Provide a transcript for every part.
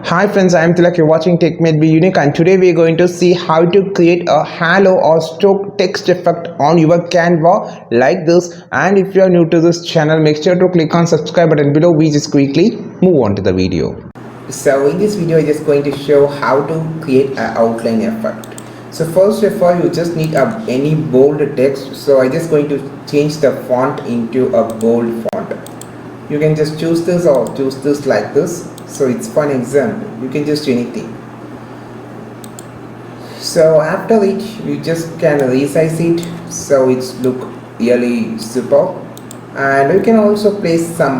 Hi friends, I am Tilak. You're watching Tech Made Be Unique, and today we are going to see how to create a halo or stoke text effect on your Canva like this. And if you are new to this channel, make sure to click on subscribe button below. We just quickly move on to the video. So in this video, I'm just going to show how to create an outline effect. So first of all, you just need any bold text. So I'm just going to change the font into a bold font. You can just choose this or choose this like this. So it's for an example, you can just do anything. So after it, you just can resize it so it's look really super. And you can also place some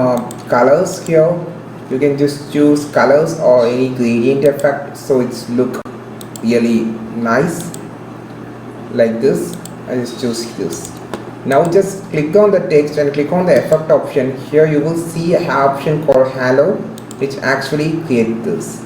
colors here. You can just choose colors or any gradient effect so it's look really nice like this. I just choose this. Now just click on the text and click on the effect option. Here you will see an option called halo, which actually create this.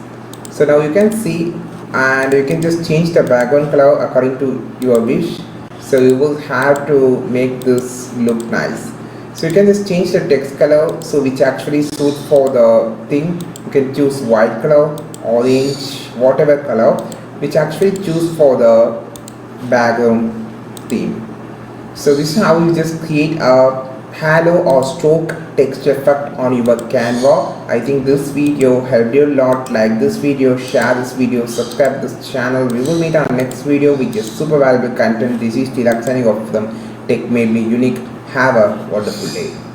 So now you can see, and you can just change the background color according to your wish. So you will have to make this look nice. So you can just change the text color so which actually suit for the thing. You can choose white color, orange, whatever color which actually choose for the background theme. So this is how you just create a halo or stroke text effect on your Canva. I think this video helped you a lot. Like this video, share this video, subscribe this channel. We will meet on next video with just super valuable content. This is Tilak signing off from Tech Made Me Unique. Have a wonderful day.